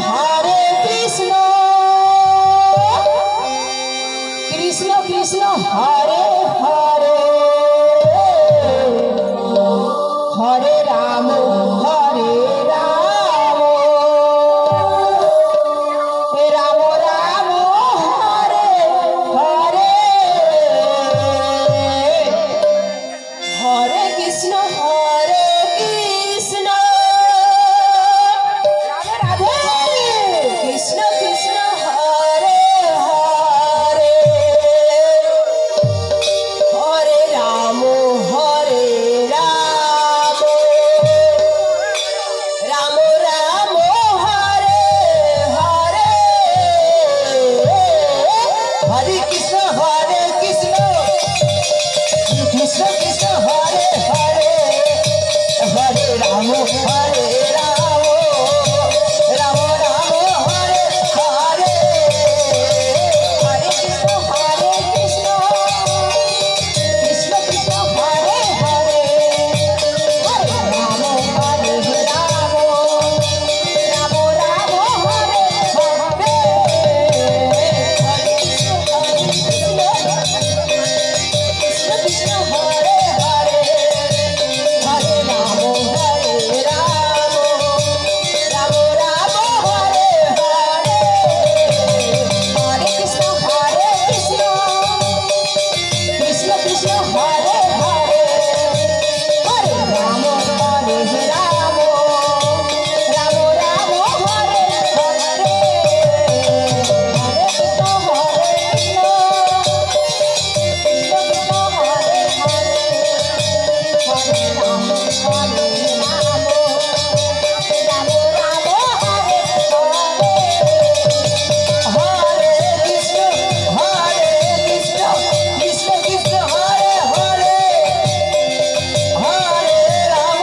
Hare Krishna Krishna Krishna Hare Hare Hare Ram Hare Ram Ram Ram Hare Hare Hare Krishna Radhe Radhe Krishna Krishna Hare Hare Hare Ram Ram Ram Hare Hare Hare Krishna Krishna Krishna Hare Hare Hare Ram Hare Ram Ram Ram Hare Hare Hare Krishna Krishna Krishna Hare Hare Hare Ram Hare Ram Ram Ram Hare Hare Hare Krishna Krishna Hare Hare Hare Ram Hare Ram Ram Ram Hare Hare Hare Krishna Krishna Krishna Hare Hare Hare Ram Hare Ram Ram Ram Hare Hare Hare Krishna Hare Ram Hare Ram Ram Ram Hare Hare Hare Krishna Krishna Krishna Hare Hare Hare Ram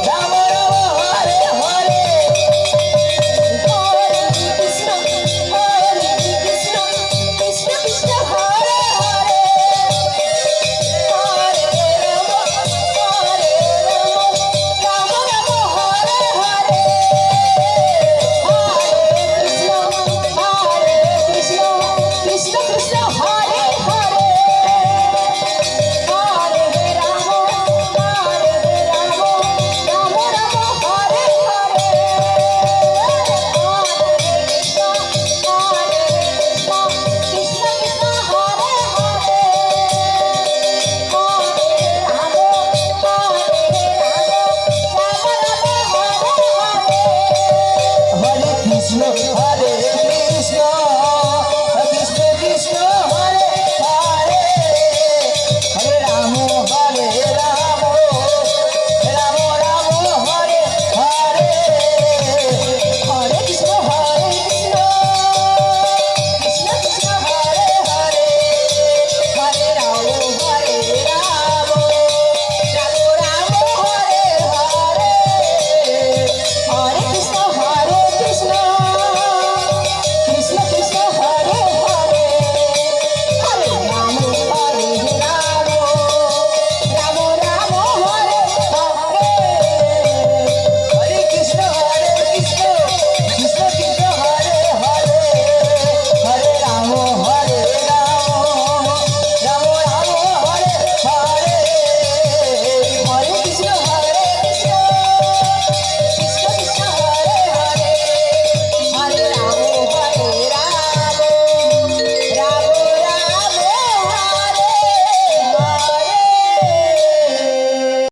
Ram Ram Hare Hare Hare Krishna Krishna Krishna Hare Hare Hare Ram Ram Ram Hare Hare Hare Krishna Krishna Krishna Hare Hare Hare Ram Ram Ram Hare Hare Hare Krishna Krishna Krishna Hare Hare Hare Ram Ram Ram Hare Hare Hare Krishna